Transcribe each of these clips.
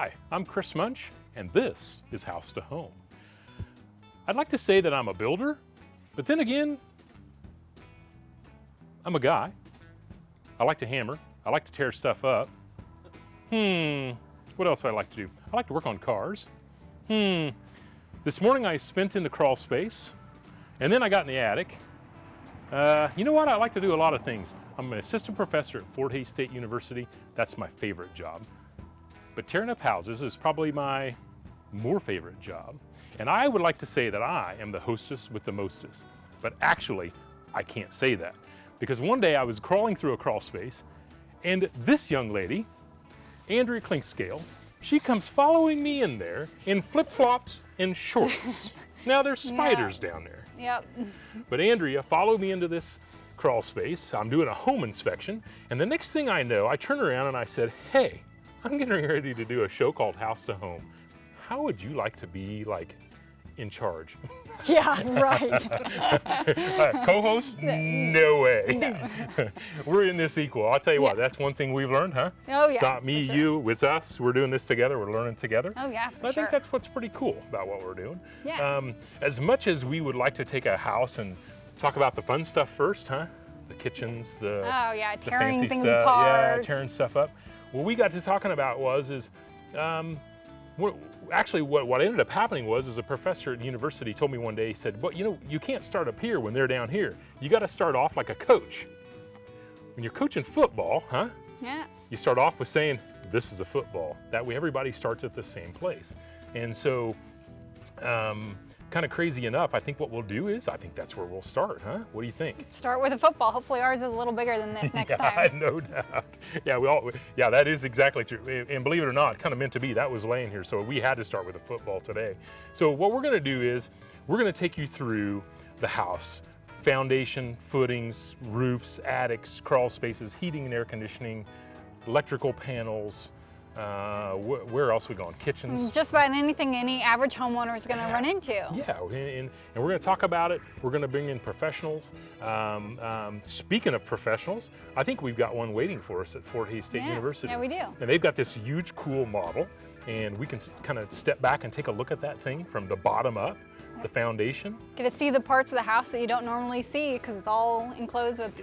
Hi, I'm Kris Munsch, and this is House to Home. I'd like to say that I'm a builder, but then again, I'm a guy. I like to hammer. I like to tear stuff up. What else do I like to do? I like to work on cars. This morning I spent in the crawl space, and then I got in the attic. You know what? I like to do a lot of things. I'm an assistant professor at Fort Hays State University. That's my favorite job. But tearing up houses is probably my more favorite job. And I would like to say that I am the hostess with the mostest. But actually, I can't say that. Because one day I was crawling through a crawl space, and this young lady, Andrea Clinkscales, she comes following me in there in flip-flops and shorts. Now there's spiders down there. Yep. But Andrea followed me into this crawl space. I'm doing a home inspection, and the next thing I know, I turn around and I said, hey, I'm getting ready to do a show called House to Home. How would you like to be like in charge? Yeah, right. Co-host? No way. No. We're in this equal. I'll tell you what, that's one thing we've learned, huh? Oh, it's yeah. not me, you, it's us. We're doing this together. We're learning together. Oh, yeah, I think that's what's pretty cool about what we're doing. Yeah. As much as we would like to take a house and talk about the fun stuff first, huh? The kitchens, the tearing fancy things stuff, apart. yeah, tearing stuff up. What we got to talking about what ended up happening was a professor at the university told me one day, he said, well, you know, you can't start up here when they're down here. You got to start off like a coach. When you're coaching football, huh? Yeah. You start off with saying, this is a football. That way everybody starts at the same place. And so, kind of crazy enough, I think what we'll do is, I think that's where we'll start, huh? What do you think? Start with a football. Hopefully ours is a little bigger than this next time. No doubt. Yeah, that is exactly true. And believe it or not, kind of meant to be, that was laying here. So we had to start with a football today. So what we're gonna do is, we're gonna take you through the house. Foundation, footings, roofs, attics, crawl spaces, heating and air conditioning, electrical panels, where else are we going? Kitchens? Just about anything any average homeowner is going to run into. Yeah, and we're going to talk about it. We're going to bring in professionals. Speaking of professionals, I think we've got one waiting for us at Fort Hays State University. Yeah, we do. And they've got this huge, cool model, and we can kind of step back and take a look at that thing from the bottom up, the foundation. Get to see the parts of the house that you don't normally see because it's all enclosed with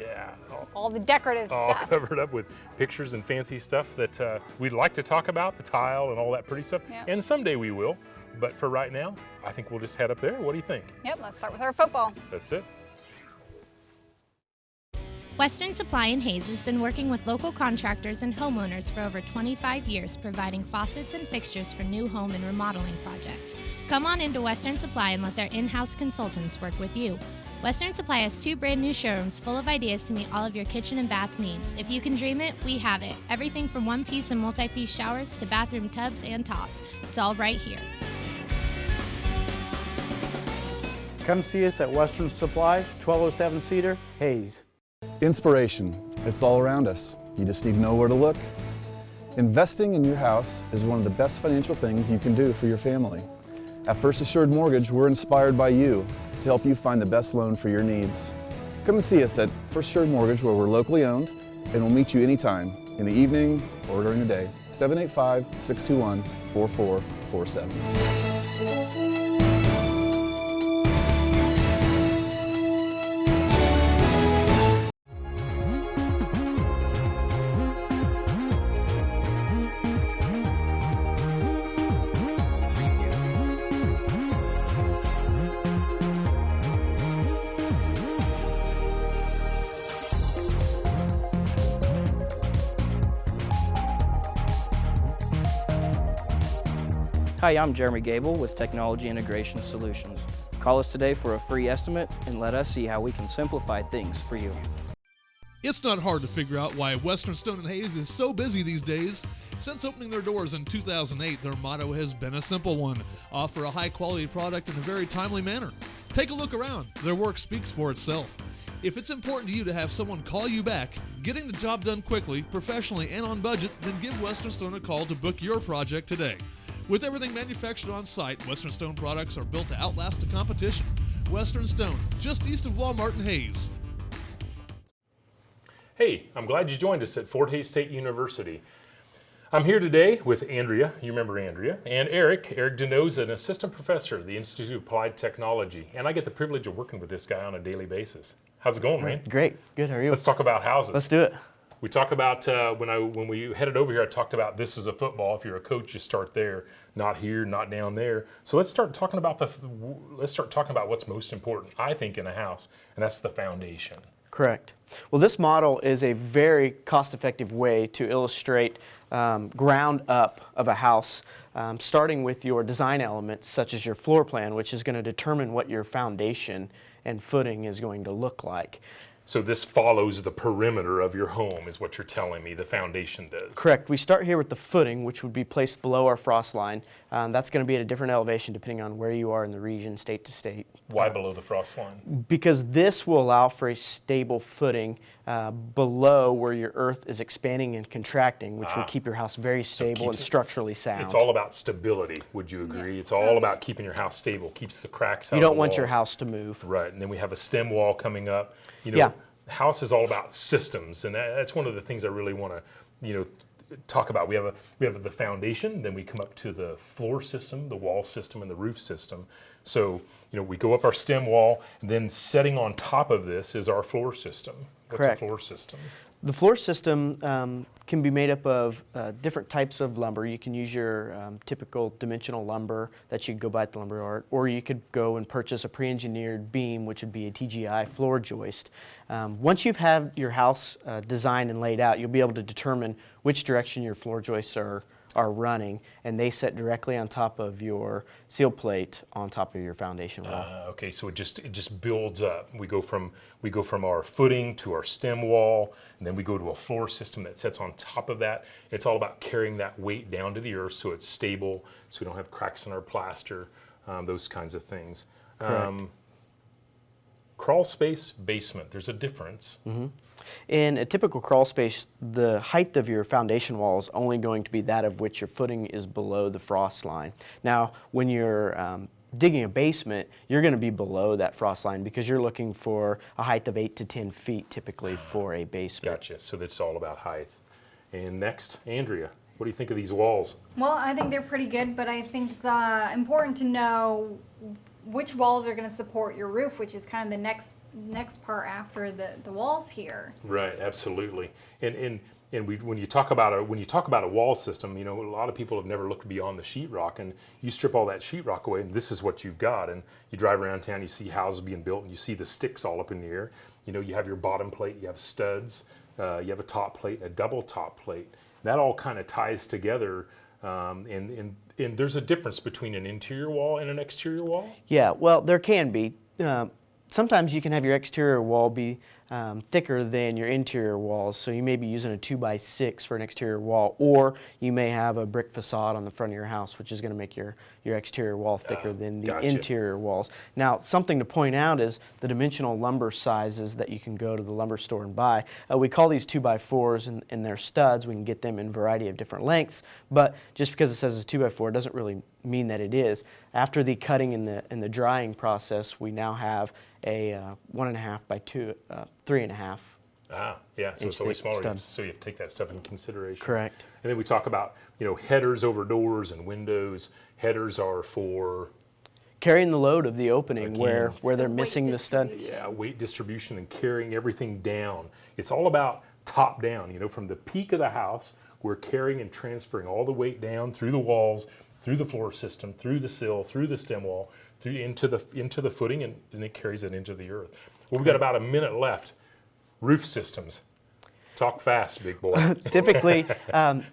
all the decorative all stuff. Covered up with pictures and fancy stuff that we'd like to talk about, the tile and all that pretty stuff. Yep. And someday we will. But for right now, I think we'll just head up there. What do you think? Yep, let's start with our football. That's it. Western Supply in Hays has been working with local contractors and homeowners for over 25 years, providing faucets and fixtures for new home and remodeling projects. Come on into Western Supply and let their in-house consultants work with you. Western Supply has 2 brand new showrooms full of ideas to meet all of your kitchen and bath needs. If you can dream it, we have it. Everything from one-piece and multi-piece showers to bathroom tubs and tops. It's all right here. Come see us at Western Supply, 1207 Cedar, Hays. Inspiration, it's all around us. You just need to know where to look. Investing in your house is one of the best financial things you can do for your family. At First Assured Mortgage, we're inspired by you to help you find the best loan for your needs. Come and see us at First Assured Mortgage, where we're locally owned, and we'll meet you anytime, in the evening or during the day. 785-621-4447. Hi, I'm Jeremy Gable with Technology Integration Solutions. Call us today for a free estimate and let us see how we can simplify things for you. It's not hard to figure out why Western Stone & Hays is so busy these days. Since opening their doors in 2008, their motto has been a simple one: offer a high-quality product in a very timely manner. Take a look around. Their work speaks for itself. If it's important to you to have someone call you back, getting the job done quickly, professionally, and on budget, then give Western Stone a call to book your project today. With everything manufactured on site, Western Stone products are built to outlast the competition. Western Stone, just east of Walmart in Hays. Hey, I'm glad you joined us at Fort Hays State University. I'm here today with Andrea, you remember Andrea, and Eric Deneault is an assistant professor at the Institute of Applied Technology, and I get the privilege of working with this guy on a daily basis. How's it going, man? Great, good, how are you? Let's talk about houses. Let's do it. We talk about, when we headed over here, I talked about this is a football. If you're a coach, you start there, not here, not down there. So let's start talking about what's most important, I think, in a house, and that's the foundation. Correct. Well, this model is a very cost-effective way to illustrate ground up of a house, starting with your design elements, such as your floor plan, which is going to determine what your foundation and footing is going to look like. So this follows the perimeter of your home is what you're telling me, the foundation does. Correct. We start here with the footing, which would be placed below our frost line. That's going to be at a different elevation depending on where you are in the region, state to state. Why below the frost line? Because this will allow for a stable footing below where your earth is expanding and contracting, which will keep your house very stable and structurally sound. It's all about stability, would you agree? Yeah. It's all about keeping your house stable, keeps the cracks out. You don't want your house to move. Right, and then we have a stem wall coming up. You know, house is all about systems, and that's one of the things I really want to, talk about. We have the foundation, then we come up to the floor system, the wall system, and the roof system. So, we go up our stem wall, and then setting on top of this is our floor system. What's a floor system? The floor system can be made up of different types of lumber. You can use your typical dimensional lumber that you could go buy at the lumber yard, or you could go and purchase a pre-engineered beam, which would be a TGI floor joist. Once you've had your house designed and laid out, you'll be able to determine which direction your floor joists are running, and they set directly on top of your seal plate on top of your foundation wall. Okay, so it just builds up. We go from our footing to our stem wall, and then we go to a floor system that sets on top of that. It's all about carrying that weight down to the earth so it's stable, so we don't have cracks in our plaster, those kinds of things. Correct. Crawl space, basement, there's a difference. Mm-hmm. In a typical crawl space, the height of your foundation wall is only going to be that of which your footing is below the frost line. Now, when you're digging a basement, you're going to be below that frost line because you're looking for a height of 8 to 10 feet typically for a basement. Gotcha. So that's all about height. And next, Andrea, what do you think of these walls? Well, I think they're pretty good, but I think it's important to know which walls are going to support your roof, which is kind of the next part after the walls here. Right, absolutely. And when you talk about a wall system, a lot of people have never looked beyond the sheetrock, and you strip all that sheetrock away, and this is what you've got. And you drive around town, you see houses being built, and you see the sticks all up in the air. You have your bottom plate, you have studs, you have a top plate, and a double top plate. That all kind of ties together. And there's a difference between an interior wall and an exterior wall? Yeah, well, there can be. Sometimes you can have your exterior wall be thicker than your interior walls, so you may be using a 2x6 for an exterior wall, or you may have a brick facade on the front of your house, which is going to make your exterior wall thicker than the interior walls. Now, something to point out is the dimensional lumber sizes that you can go to the lumber store and buy. We call these 2x4s, and they're studs. We can get them in a variety of different lengths, but just because it says it's 2x4 doesn't really mean that it is. After the cutting and the drying process, we now have a 1.5 by 3.5. Yeah, so it's always smaller, so you have to take that stuff into consideration. Correct. And then we talk about, headers over doors and windows. Headers are for carrying the load of the opening where they're missing the stud. Yeah, weight distribution and carrying everything down. It's all about top down. From the peak of the house, we're carrying and transferring all the weight down through the walls, through the floor system, through the sill, through the stem wall, into the footing, and it carries it into the earth. Well, we've got about a minute left. Roof systems. Talk fast, big boy. Typically,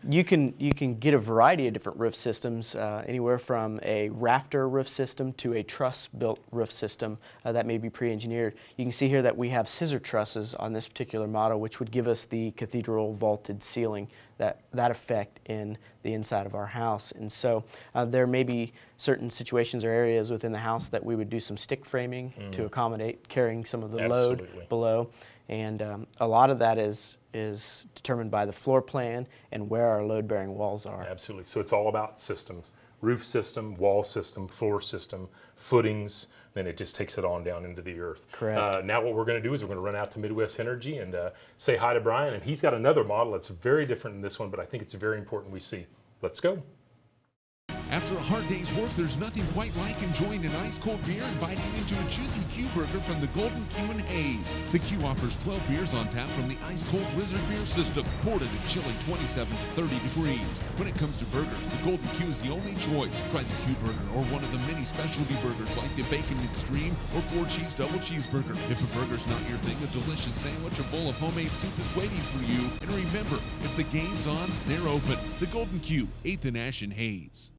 you can get a variety of different roof systems, anywhere from a rafter roof system to a truss-built roof system that may be pre-engineered. You can see here that we have scissor trusses on this particular model, which would give us the cathedral vaulted ceiling, that effect in the inside of our house. And so there may be certain situations or areas within the house that we would do some stick framing to accommodate carrying some of the load below. And a lot of that is determined by the floor plan and where our load-bearing walls are. Absolutely. So it's all about systems. roof system, wall system, floor system, footings, then it just takes it on down into the earth. Correct. Now what we're going to do is we're going to run out to Midwest Energy and say hi to Brian, and he's got another model that's very different than this one, but I think it's very important we see. Let's go. After a hard day's work, there's nothing quite like enjoying an ice-cold beer and biting into a juicy Q burger from the Golden Q in Hayes. The Q offers 12 beers on tap from the ice-cold Blizzard beer system, poured at a chilly 27 to 30 degrees. When it comes to burgers, the Golden Q is the only choice. Try the Q burger or one of the many specialty burgers like the Bacon Extreme or 4-cheese double cheeseburger. If a burger's not your thing, a delicious sandwich or bowl of homemade soup is waiting for you. And remember, if the game's on, they're open. The Golden Q, 8th and Ash in Hayes.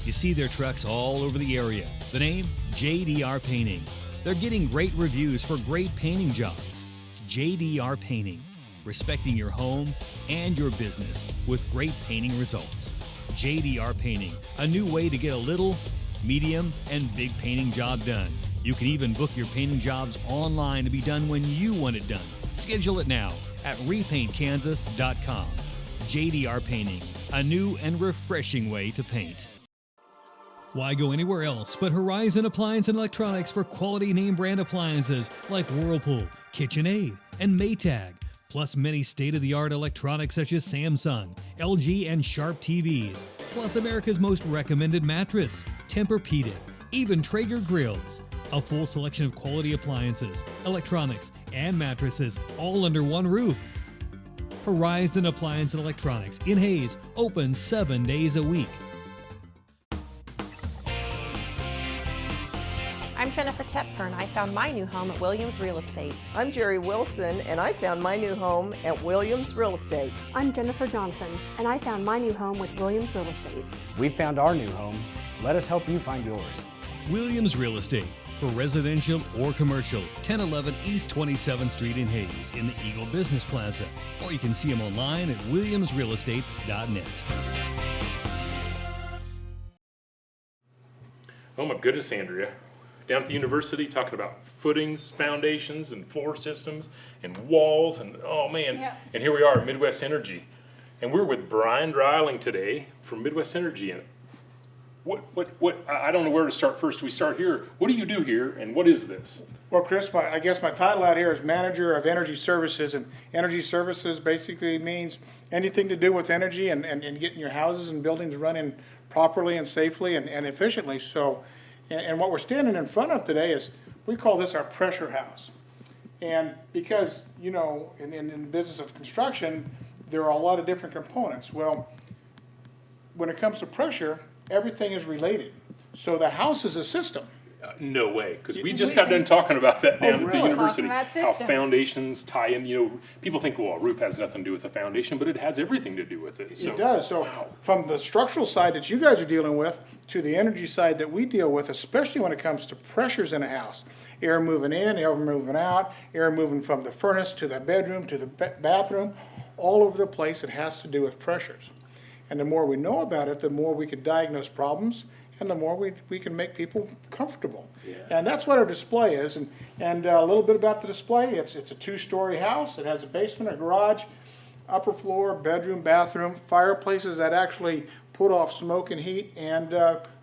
You see their trucks all over the area. The name, JDR Painting. They're getting great reviews for great painting jobs. JDR Painting, respecting your home and your business with great painting results. JDR Painting, a new way to get a little, medium, and big painting job done. You can even book your painting jobs online to be done when you want it done. Schedule it now at repaintkansas.com. JDR Painting, a new and refreshing way to paint. Why go anywhere else but Horizon Appliance and Electronics for quality name brand appliances like Whirlpool, KitchenAid, and Maytag, plus many state-of-the-art electronics such as Samsung, LG, and Sharp TVs, plus America's most recommended mattress, Tempur-Pedic, even Traeger grills. A full selection of quality appliances, electronics, and mattresses all under one roof. Horizon Appliance and Electronics in Hayes, open 7 days a week. I'm Jennifer Tepfer, and I found my new home at Williams Real Estate. I'm Jerry Wilson, and I found my new home at Williams Real Estate. I'm Jennifer Johnson, and I found my new home with Williams Real Estate. We found our new home. Let us help you find yours. Williams Real Estate, for residential or commercial, 1011 East 27th Street in Hayes in the Eagle Business Plaza. Or you can see them online at williamsrealestate.net. Oh my goodness, Andrea. Down at the university talking about footings, foundations, and floor systems, and walls, and oh man. Yeah. And here we are at Midwest Energy. And we're with Brian Dreiling today from Midwest Energy. And I don't know where to start first. We start here. What do you do here, and what is this? Well, Chris, I guess my title out here is Manager of Energy Services, and energy services basically means anything to do with energy and getting your houses and buildings running properly and safely and efficiently. So, and what we're standing in front of today is, we call this our pressure house. And because, you know, in the business of construction, there are a lot of different components. Well, when it comes to pressure, everything is related. So the house is a system. No way, because we just got done talking about that down at the university. How systems. foundations tie in. You know, people think, well, a roof has nothing to do with the foundation, but it has everything to do with it. So, it does. So from the structural side that you guys are dealing with to the energy side that we deal with, especially when it comes to pressures in a house, air moving in, air moving out, air moving from the furnace to the bedroom to the bathroom, all over the place, it has to do with pressures. And the more we know about it, the more we can diagnose problems, and the more we can make people comfortable. Yeah. And that's what our display is. And a little bit about the display, it's a 2-story house. It has a basement, a garage, upper floor, bedroom, bathroom, fireplaces that actually put off smoke and heat, and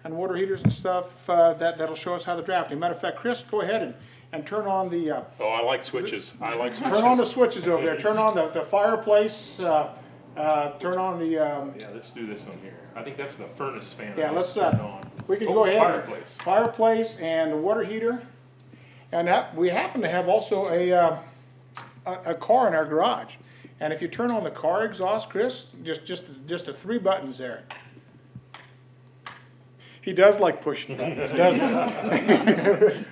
water heaters and stuff that'll show us how the drafting. Matter of fact, Chris, go ahead and turn on the... oh, I like switches. I like switches. Turn on the switches over there. Turn on the fireplace. Turn on the... yeah, let's do this one here. I think that's the furnace fan. Yeah, let's turn on. We can go ahead. Fireplace. Fireplace and the water heater. And we happen to have also a car in our garage. And if you turn on the car exhaust, Chris, just the 3 buttons there. He does like pushing buttons, doesn't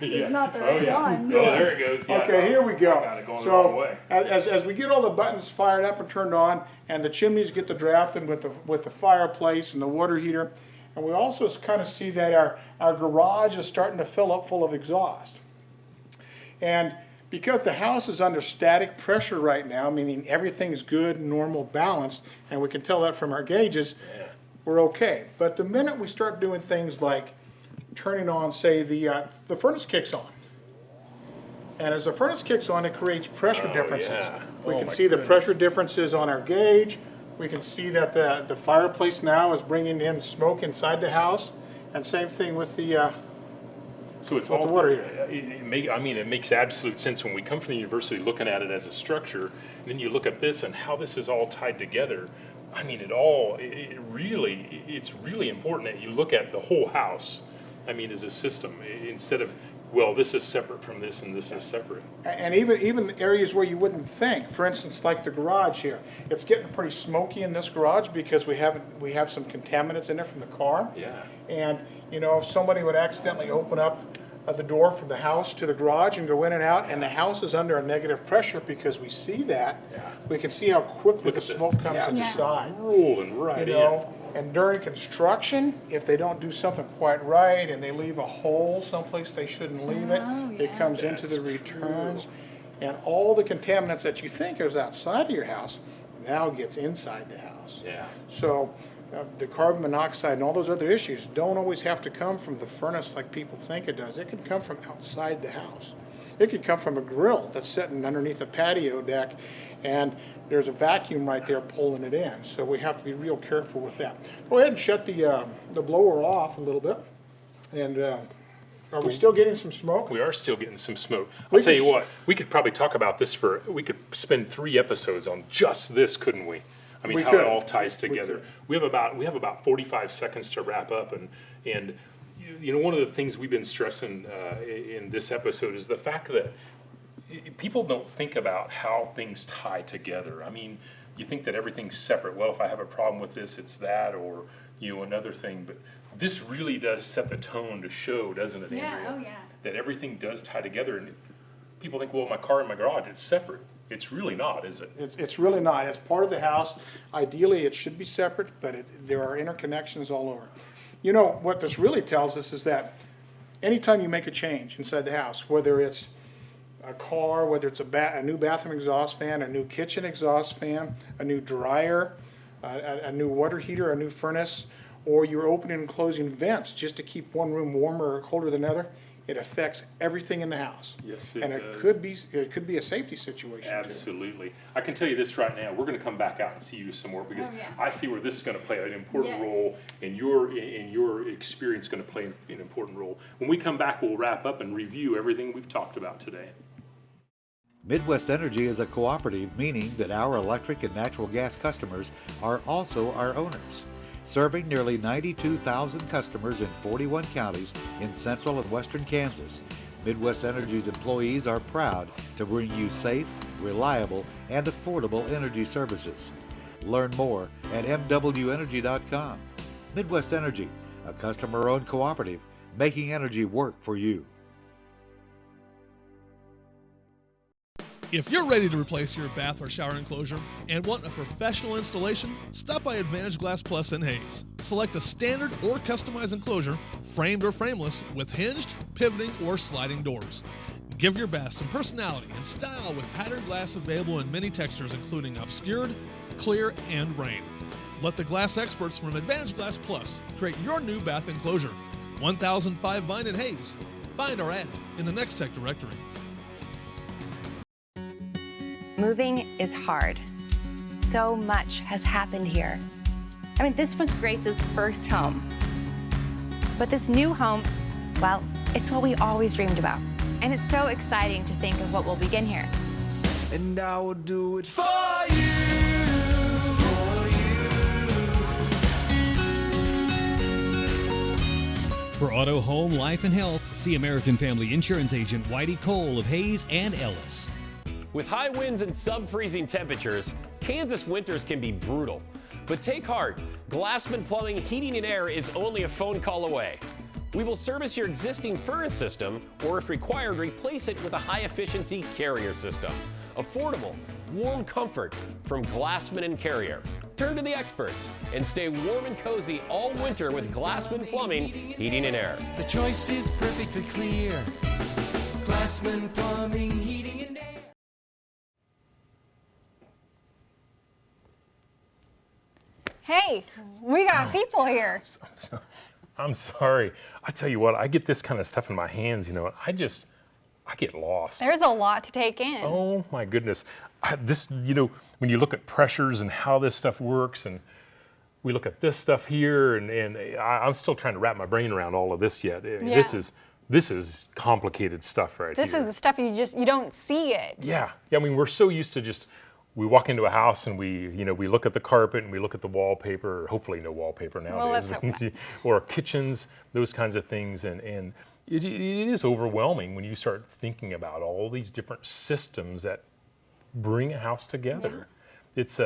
he? Yeah. Not the right one. Oh, there it goes. Yeah. Okay, here we go. Got it going the wrong way. As we get all the buttons fired up and turned on, and the chimneys get the drafting with the fireplace and the water heater, and we also kind of see that our garage is starting to fill up full of exhaust. And because the house is under static pressure right now, meaning everything's good, normal, balanced, and we can tell that from our gauges, we're okay. But the minute we start doing things like turning on, say, the furnace kicks on. And as the furnace kicks on, it creates pressure differences. Yeah. We can see the pressure differences on our gauge, We can see that the fireplace now is bringing in smoke inside the house, and same thing with the so it's with all the water heater. It makes absolute sense when we come from the university looking at it as a structure, and then you look at this and how this is all tied together. I mean, it's really important that you look at the whole house, I mean, as a system, instead of, well, this is separate from this and this is separate. And even areas where you wouldn't think, for instance, like the garage here, it's getting pretty smoky in this garage because we have some contaminants in there from the car. Yeah. And you know, if somebody would accidentally open up the door from the house to the garage and go in and out, and the house is under a negative pressure because we see that, we can see how quickly the smoke comes inside. Rolling right in. And during construction, if they don't do something quite right and they leave a hole someplace they shouldn't leave it, it comes into the returns. And all the contaminants that you think is outside of your house now gets inside the house. Yeah. So the carbon monoxide and all those other issues don't always have to come from the furnace like people think it does. It can come from outside the house. It could come from a grill that's sitting underneath a patio deck, and there's a vacuum right there pulling it in. So we have to be real careful with that. Go ahead and shut the blower off a little bit. And are we still getting some smoke? We are still getting some smoke. I'll tell you what, we could probably talk about this we could spend 3 episodes on just this, couldn't we? I mean, how it all ties together. We have about 45 seconds to wrap up, and you know, one of the things we've been stressing in this episode is the fact that people don't think about how things tie together. I mean, you think that everything's separate. Well, if I have a problem with this, it's that, or you know, another thing. But this really does set the tone to show, doesn't it, Andrea? Yeah, oh yeah. That everything does tie together, and people think, well, my car and my garage, it's separate. It's really not, is it? It's really not. It's part of the house. Ideally, it should be separate, but there are interconnections all over. You know, what this really tells us is that anytime you make a change inside the house, whether it's a car, whether it's a new bathroom exhaust fan, a new kitchen exhaust fan, a new dryer, a new water heater, a new furnace, or you're opening and closing vents just to keep one room warmer or colder than another, it affects everything in the house. Yes, it and does. it could be a safety situation. Absolutely. Too. I can tell you this right now. We're going to come back out and see you some more because I see where this is going to play an important role, and your experience is going to play an important role. When we come back, we'll wrap up and review everything we've talked about today. Midwest Energy is a cooperative, meaning that our electric and natural gas customers are also our owners. Serving nearly 92,000 customers in 41 counties in central and western Kansas, Midwest Energy's employees are proud to bring you safe, reliable, and affordable energy services. Learn more at mwenergy.com. Midwest Energy, a customer-owned cooperative, making energy work for you. If you're ready to replace your bath or shower enclosure and want a professional installation, stop by Advantage Glass Plus in Hayes. Select a standard or customized enclosure, framed or frameless, with hinged, pivoting, or sliding doors. Give your bath some personality and style with patterned glass available in many textures including obscured, clear, and rain. Let the glass experts from Advantage Glass Plus create your new bath enclosure. 1005 Vine in Hayes. Find our ad in the Next Tech directory. Moving is hard. So much has happened here. I mean, this was Grace's first home. But this new home, well, it's what we always dreamed about. And it's so exciting to think of what will begin here. And I will do it for you. For auto, home, life, and health, see American Family Insurance Agent Whitey Cole of Hayes and Ellis. With high winds and sub-freezing temperatures, Kansas winters can be brutal. But take heart, Glassman Plumbing, Heating, and Air is only a phone call away. We will service your existing furnace system, or if required, replace it with a high-efficiency Carrier system. Affordable, warm comfort from Glassman and Carrier. Turn to the experts and stay warm and cozy all winter with Glassman Plumbing, Heating, and Air. The choice is perfectly clear. Glassman Plumbing, Heating, and Air. Hey, we got people here. I'm sorry. I tell you what, I get this kind of stuff in my hands, you know, I get lost. There's a lot to take in. Oh my goodness. when you look at pressures and how this stuff works, and we look at this stuff here, and I'm still trying to wrap my brain around all of this yet. This is complicated stuff right here. This is the stuff you don't see it. Yeah. I mean, we're so used to we walk into a house and we look at the carpet and we look at the wallpaper, or hopefully no wallpaper nowadays. Well, let's hope not. Or kitchens, those kinds of things. And it is overwhelming when you start thinking about all these different systems that bring a house together. Yeah. It's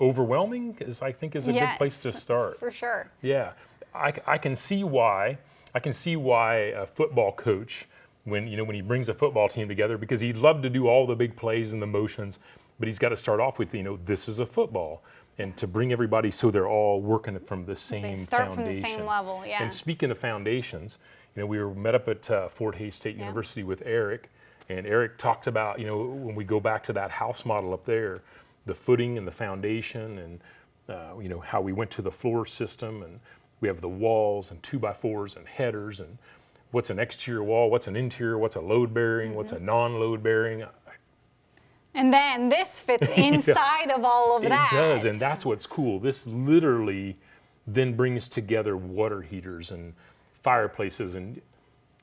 overwhelming, I think is a good place to start. For sure. Yeah. I can see why a football coach, when he brings a football team together, because he'd love to do all the big plays and the motions, but he's got to start off with, this is a football, and to bring everybody so they're all working from the same foundation. They start from the same level, yeah. And speaking of foundations, we were met up at Fort Hays State University with Eric, and Eric talked about, when we go back to that house model up there, the footing and the foundation, and how we went to the floor system, and we have the walls and 2x4s and headers, and what's an exterior wall, what's an interior, what's a load bearing, what's a non-load bearing. And then this fits inside of all of that. It does, and that's what's cool. This literally then brings together water heaters and fireplaces. And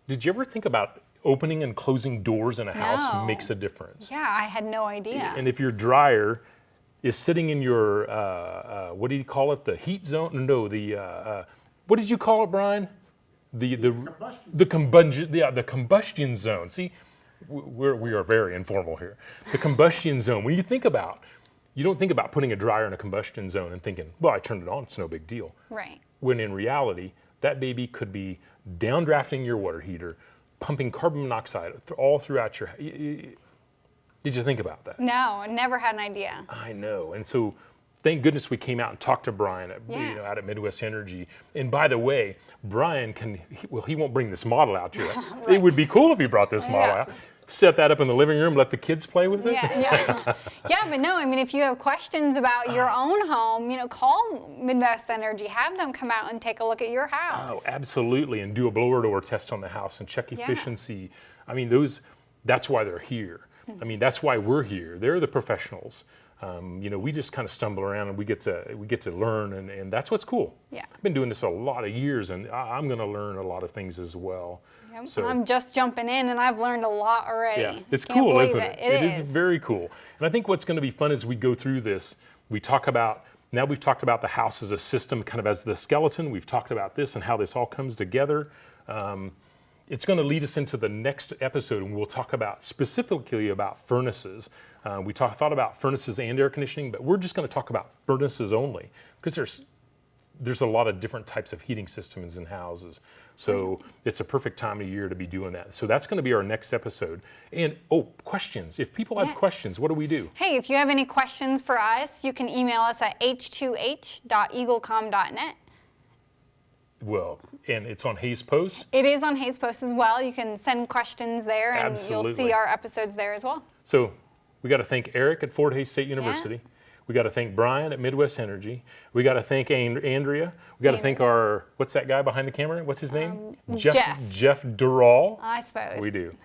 did you ever think about opening and closing doors in a house makes a difference? Yeah, I had no idea. And if your dryer is sitting in your, what do you call it, the heat zone? No, what did you call it, Brian? The combustion zone. See, we are very informal here. The combustion zone. When you don't think about putting a dryer in a combustion zone and thinking, well, I turned it on, it's no big deal. Right. When in reality, that baby could be downdrafting your water heater, pumping carbon monoxide all throughout your. Did you think about that? No, I never had an idea. I know, and so. Thank goodness we came out and talked to Brian out at Midwest Energy. And by the way, Brian he won't bring this model out to you. Right. It would be cool if he brought this model out. Set that up in the living room, let the kids play with it. Yeah. But no, I mean, if you have questions about your own home, call Midwest Energy, have them come out and take a look at your house. Oh, absolutely, and do a blower door test on the house and check efficiency. I mean, that's why they're here. I mean, that's why we're here. They're the professionals. We just kind of stumble around and we get to learn, and that's what's cool. Yeah. I've been doing this a lot of years, and I'm going to learn a lot of things as well. Yep. So I'm just jumping in, and I've learned a lot already. Yeah, it's cool, isn't it? It is very cool. And I think what's going to be fun as we go through this, we've talked about the house as a system, kind of as the skeleton. We've talked about this and how this all comes together. It's going to lead us into the next episode, and we'll talk specifically about furnaces. We thought about furnaces and air conditioning, but we're just going to talk about furnaces only, because there's a lot of different types of heating systems in houses. So it's a perfect time of year to be doing that. So that's going to be our next episode. And questions. If people have questions, what do we do? Hey, if you have any questions for us, you can email us at h2h.eaglecom.net. Well, and it's on Hays Post? It is on Hays Post as well. You can send questions there, and Absolutely. You'll see our episodes there as well. So we got to thank Eric at Fort Hays State University. Yeah. We got to thank Brian at Midwest Energy. We got to thank Andrea. We got to thank what's that guy behind the camera? What's his name? Jeff Durall. I suppose. We do.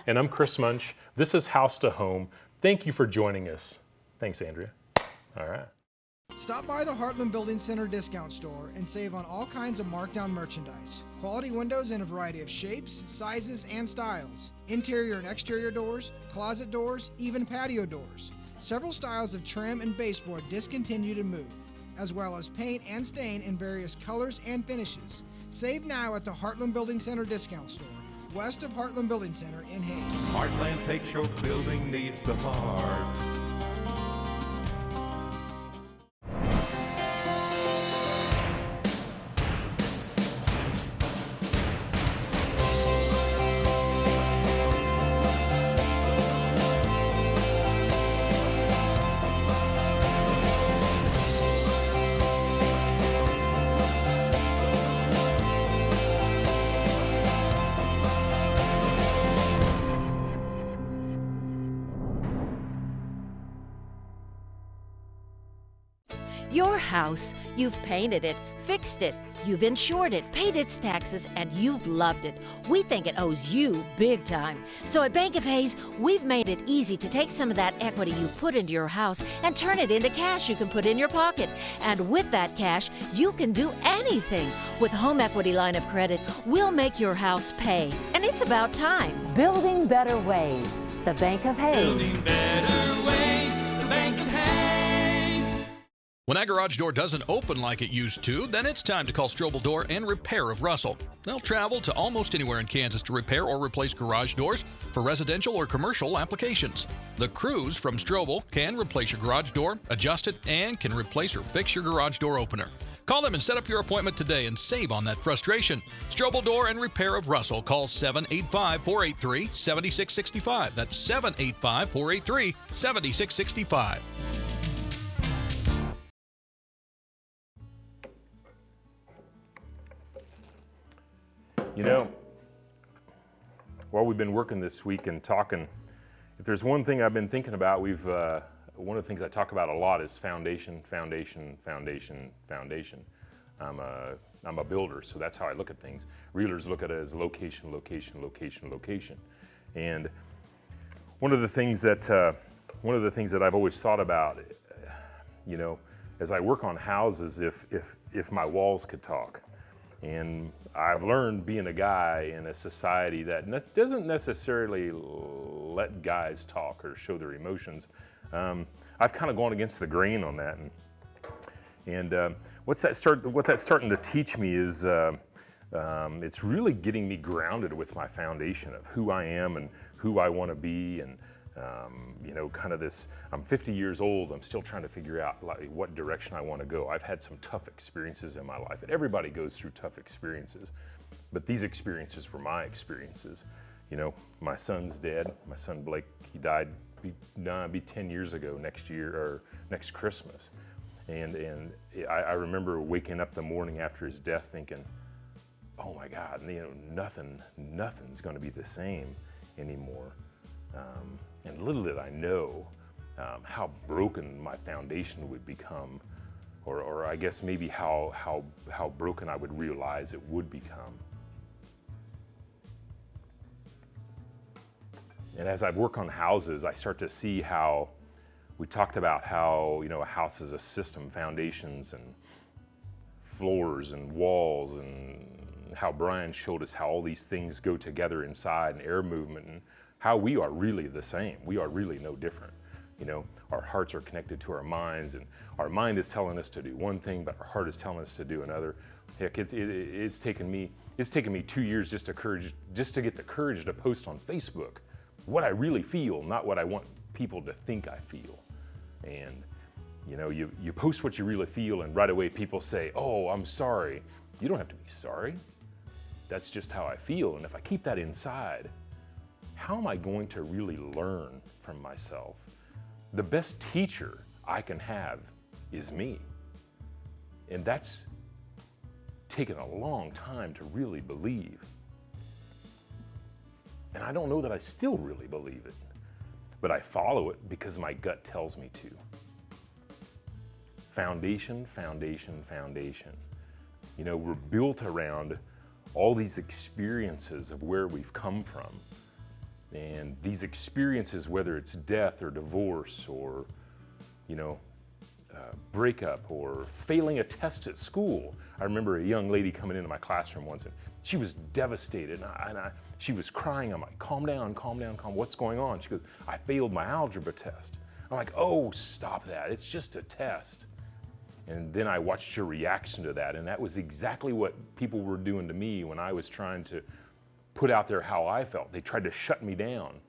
And I'm Kris Munsch. This is House to Home. Thank you for joining us. Thanks, Andrea. All right. Stop by the Heartland Building Center discount store and save on all kinds of markdown merchandise. Quality windows in a variety of shapes, sizes, and styles. Interior and exterior doors, closet doors, even patio doors. Several styles of trim and baseboard discontinued and moved, as well as paint and stain in various colors and finishes. Save now at the Heartland Building Center discount store, west of Heartland Building Center in Hays. Heartland takes your building needs to heart. Your house, you've painted it, fixed it, you've insured it, paid its taxes, and you've loved it. We think it owes you big time. So at Bank of Hayes, we've made it easy to take some of that equity you've put into your house and turn it into cash you can put in your pocket. And with that cash, you can do anything. With Home Equity Line of Credit, we'll make your house pay. And it's about time. Building better ways. The Bank of Hayes. Building better ways. The Bank of Hayes. When that garage door doesn't open like it used to, then it's time to call Strobel Door and Repair of Russell. They'll travel to almost anywhere in Kansas to repair or replace garage doors for residential or commercial applications. The crews from Strobel can replace your garage door, adjust it, and can replace or fix your garage door opener. Call them and set up your appointment today and save on that frustration. Strobel Door and Repair of Russell. Call 785-483-7665. That's 785-483-7665. You know, while we've been working this week and talking, if there's one thing I've been thinking about, one of the things I talk about a lot is foundation, foundation, foundation, foundation. I'm a builder, so that's how I look at things. Realtors look at it as location, location, location, location. And one of the things that I've always thought about, you know, as I work on houses, if my walls could talk. And I've learned being a guy in a society that doesn't necessarily let guys talk or show their emotions. I've kind of gone against the grain on that. And what that's starting to teach me is it's really getting me grounded with my foundation of who I am and who I want to be. And you know, kind of this, I'm 50 years old, I'm still trying to figure out like what direction I want to go. I've had some tough experiences in my life, and everybody goes through tough experiences, but these experiences were my experiences. You know, my son's dead, my son Blake, he died, be 10 years ago next year, or next Christmas. And I remember waking up the morning after his death thinking, oh my God, you know, nothing's gonna be the same anymore. And little did I know how broken my foundation would become, or I guess maybe how broken I would realize it would become. And as I work on houses, I start to see how we talked about how, you know, a house is a system, foundations and floors and walls, and how Brian showed us how all these things go together inside, and air movement, and how we are really the same. We are really no different. You know, our hearts are connected to our minds, and our mind is telling us to do one thing, but our heart is telling us to do another. Heck, it's taken me 2 years just to get the courage to post on Facebook what I really feel, not what I want people to think I feel. And you know, you post what you really feel, and right away people say, oh, I'm sorry. You don't have to be sorry. That's just how I feel. And if I keep that inside, how am I going to really learn from myself? The best teacher I can have is me. And that's taken a long time to really believe. And I don't know that I still really believe it, but I follow it because my gut tells me to. Foundation, foundation, foundation. You know, we're built around all these experiences of where we've come from. And these experiences, whether it's death or divorce or, you know, breakup or failing a test at school. I remember a young lady coming into my classroom once, and she was devastated, and she was crying. I'm like, calm down, what's going on? She goes, I failed my algebra test. I'm like, oh, stop that, it's just a test. And then I watched her reaction to that, and that was exactly what people were doing to me when I was trying to put out there how I felt. They tried to shut me down.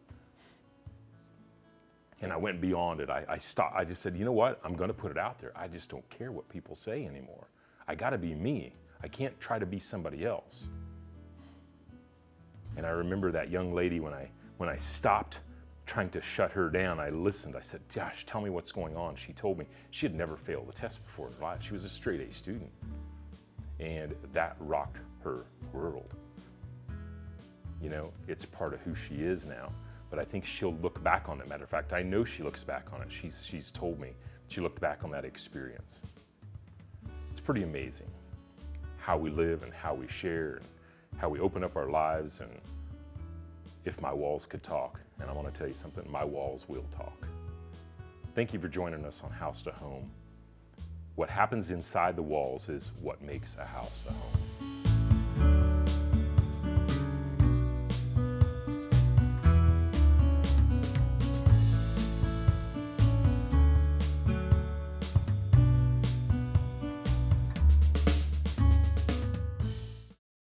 And I went beyond it. I stopped. I just said, you know what? I'm going to put it out there. I just don't care what people say anymore. I got to be me. I can't try to be somebody else. And I remember that young lady when I stopped trying to shut her down, I listened. I said, Josh, tell me what's going on. She told me she had never failed a test before in her life. She was a straight A student. And that rocked her world. You know, it's part of who she is now. But I think she'll look back on it. Matter of fact, I know she looks back on it. She's told me she looked back on that experience. pretty amazing how we live and how we share and how we open up our lives. And if my walls could talk, and I want to tell you something, my walls will talk. Thank you for joining us on House to Home. What happens inside the walls is what makes a house a home.